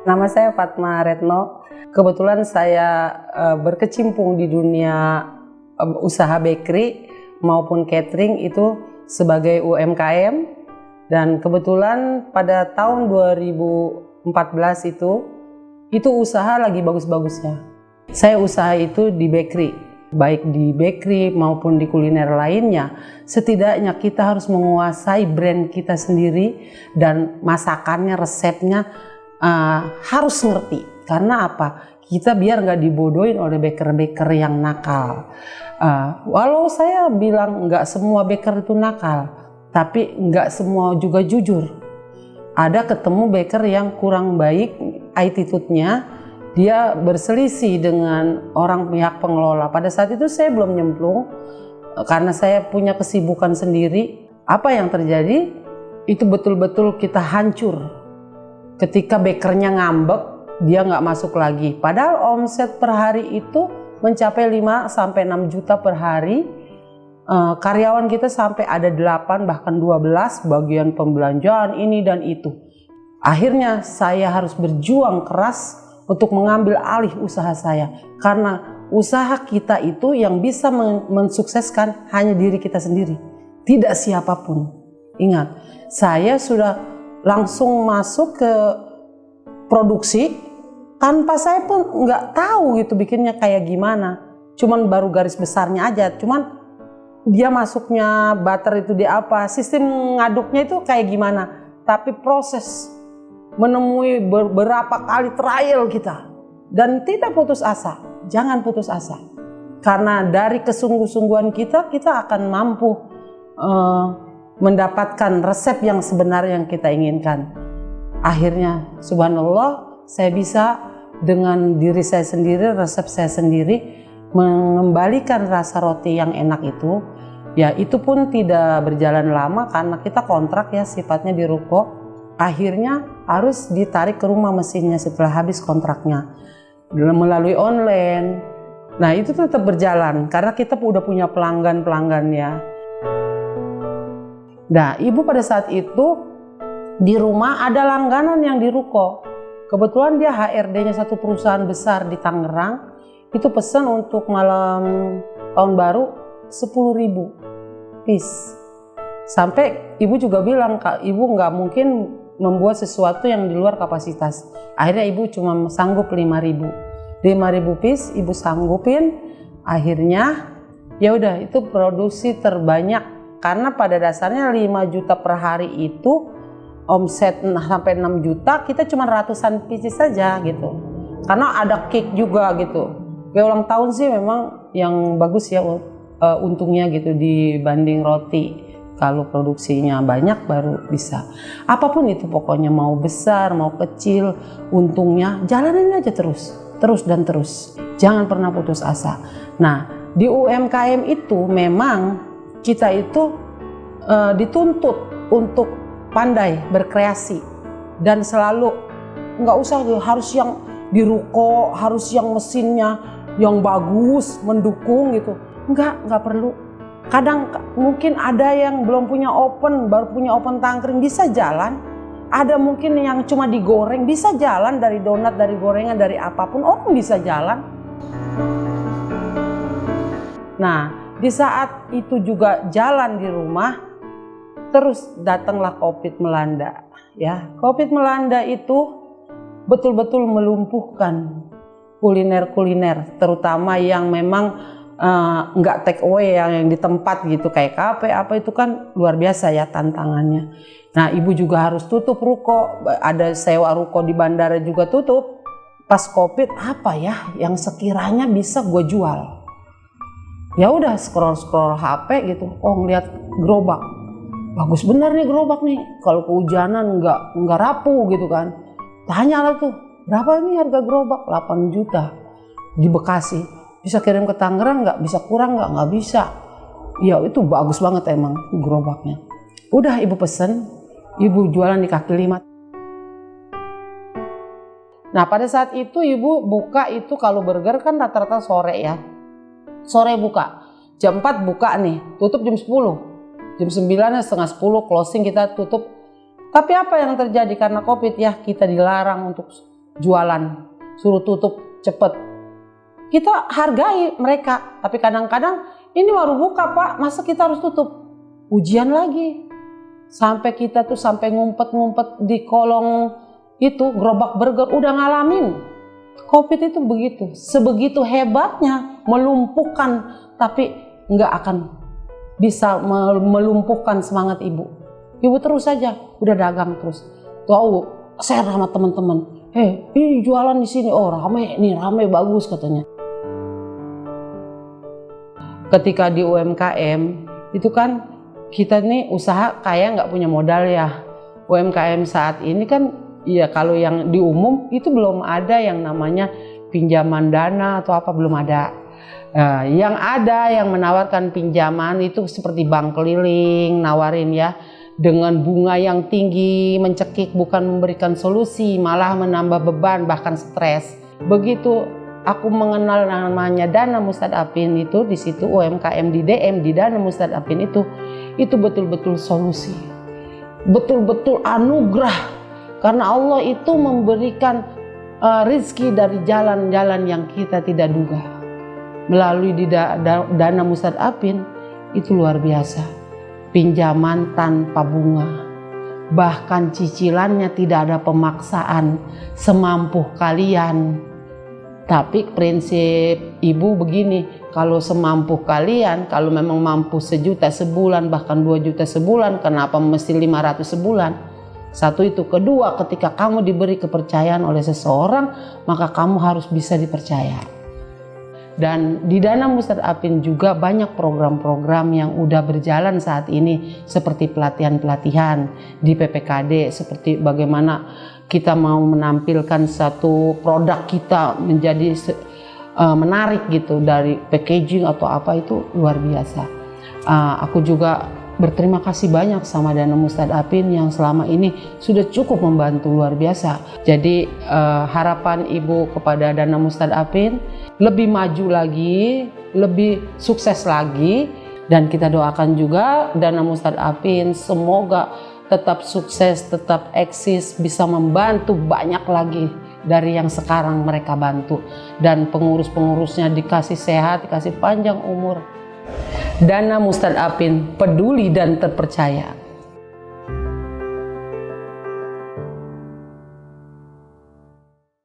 Nama saya Fatma Retno. Kebetulan saya berkecimpung di dunia usaha bakery maupun catering itu sebagai UMKM, dan kebetulan pada tahun 2014 itu usaha lagi bagus-bagusnya. Saya usaha itu di bakery, baik di bakery maupun di kuliner lainnya. Setidaknya kita harus menguasai brand kita sendiri dan masakannya, resepnya harus ngerti. Karena apa? Kita biar nggak dibodohin oleh baker-baker yang nakal. Walau saya bilang nggak semua baker itu nakal, tapi nggak semua juga jujur. Ada ketemu baker yang kurang baik attitude-nya, dia berselisih dengan orang pihak pengelola. Pada saat itu saya belum nyemplung, karena saya punya kesibukan sendiri. Apa yang terjadi? Itu betul-betul kita hancur. Ketika bakernya ngambek, dia nggak masuk lagi. Padahal omset per hari itu mencapai 5-6 juta per hari. Karyawan kita sampai ada 8 bahkan 12 bagian pembelanjaan ini dan itu. Akhirnya saya harus berjuang keras untuk mengambil alih usaha saya. Karena usaha kita itu yang bisa mensukseskan hanya diri kita sendiri, tidak siapapun. Ingat, saya sudah langsung masuk ke produksi tanpa saya pun nggak tahu gitu bikinnya kayak gimana. Cuman baru garis besarnya aja. Cuman dia masuknya butter itu di apa, sistem ngaduknya itu kayak gimana. Tapi proses menemui beberapa kali trial kita dan tidak putus asa. Jangan putus asa. Karena dari kesungguh-sungguhan kita akan mampu mendapatkan resep yang sebenarnya yang kita inginkan. Akhirnya subhanallah saya bisa dengan diri saya sendiri, resep saya sendiri mengembalikan rasa roti yang enak itu. Ya itu pun tidak berjalan lama karena kita kontrak ya sifatnya di ruko. Akhirnya harus ditarik ke rumah mesinnya setelah habis kontraknya melalui online. Nah itu tetap berjalan karena kita udah punya pelanggan-pelanggannya. Nah, ibu pada saat itu di rumah ada langganan yang di ruko. Kebetulan dia HRD-nya satu perusahaan besar di Tangerang. Itu pesan untuk malam tahun baru 10.000 piece. Sampai ibu juga bilang, Kak, ibu nggak mungkin membuat sesuatu yang di luar kapasitas. Akhirnya ibu cuma sanggup 5.000 piece ibu sanggupin. Akhirnya ya udah itu produksi terbanyak. Karena pada dasarnya 5 juta per hari itu omset sampai 6 juta kita cuma ratusan pieces saja gitu. Karena ada cake juga gitu. Kayak ulang tahun sih memang yang bagus ya untungnya gitu dibanding roti. Kalau produksinya banyak baru bisa. Apapun itu pokoknya mau besar mau kecil untungnya jalanin aja terus dan terus. Jangan pernah putus asa. Nah di UMKM itu memang kita itu dituntut untuk pandai berkreasi dan selalu nggak usah harus yang di ruko, harus yang mesinnya yang bagus mendukung gitu, nggak perlu. Kadang mungkin ada yang belum punya oven, baru punya oven tangkring bisa jalan. Ada mungkin yang cuma digoreng bisa jalan, dari donat, dari gorengan, dari apapun orang bisa jalan. Nah di saat itu juga jalan di rumah, terus datanglah COVID melanda. Ya, COVID melanda itu betul-betul melumpuhkan kuliner-kuliner, terutama yang memang nggak take away yang di tempat gitu kayak kafe apa itu kan luar biasa ya tantangannya. Nah, ibu juga harus tutup ruko, ada sewa ruko di bandara juga tutup. Pas COVID apa ya yang sekiranya bisa gue jual? Ya udah scroll HP gitu, ngeliat gerobak, bagus bener nih gerobak nih, kalau kehujanan nggak rapuh gitu kan. Tanyalah tuh, berapa ini harga gerobak? 8 juta di Bekasi, bisa kirim ke Tangerang nggak? Bisa kurang nggak bisa. Ya itu bagus banget emang gerobaknya. Udah ibu pesen, ibu jualan di kaki lima. Nah pada saat itu ibu buka itu kalau burger kan rata-rata sore ya. Sore buka, jam 4 buka nih, tutup jam 10. Jam 9 setengah 10 closing kita tutup. Tapi apa yang terjadi karena COVID ya kita dilarang untuk jualan, suruh tutup cepet. Kita hargai mereka, tapi kadang-kadang ini baru buka Pak, masa kita harus tutup? Ujian lagi. Sampai kita tuh sampai ngumpet-ngumpet di kolong itu gerobak burger, udah ngalamin. Covid itu begitu, sebegitu hebatnya melumpuhkan, tapi nggak akan bisa melumpuhkan semangat ibu. Ibu terus saja, udah dagang terus. Tahu, share sama teman-teman. Ini jualan di sini, oh rame nih, rame bagus katanya. Ketika di UMKM itu kan kita nih usaha kayak nggak punya modal ya. UMKM saat ini kan ya kalau yang di umum itu belum ada yang namanya pinjaman dana atau apa, belum ada. Yang ada yang menawarkan pinjaman itu seperti bank keliling nawarin ya, dengan bunga yang tinggi, mencekik, bukan memberikan solusi, malah menambah beban bahkan stres. Begitu aku mengenal namanya Dana Mustadafin itu, di situ UMKM di DM di Dana Mustadafin itu betul-betul solusi, betul-betul anugerah, karena Allah itu memberikan rezeki dari jalan-jalan yang kita tidak duga. Melalui di Dana Mustadafin itu luar biasa, pinjaman tanpa bunga, bahkan cicilannya tidak ada pemaksaan, semampu kalian. Tapi prinsip ibu begini, kalau semampu kalian, kalau memang mampu 1 juta sebulan, bahkan 2 juta sebulan, kenapa mesti 500 sebulan? Satu itu. Kedua, ketika kamu diberi kepercayaan oleh seseorang, maka kamu harus bisa dipercaya. Dan di Dana Mustadafin juga banyak program-program yang udah berjalan saat ini, seperti pelatihan-pelatihan di PPKD, seperti bagaimana kita mau menampilkan satu produk kita menjadi menarik gitu, dari packaging atau apa, itu luar biasa. Aku juga berterima kasih banyak sama Dana Mustadafin yang selama ini sudah cukup membantu luar biasa. Jadi harapan ibu kepada Dana Mustadafin lebih maju lagi, lebih sukses lagi, dan kita doakan juga Dana Mustadafin semoga tetap sukses, tetap eksis, bisa membantu banyak lagi dari yang sekarang mereka bantu, dan pengurus-pengurusnya dikasih sehat, dikasih panjang umur. Dana Mustadafin peduli dan terpercaya.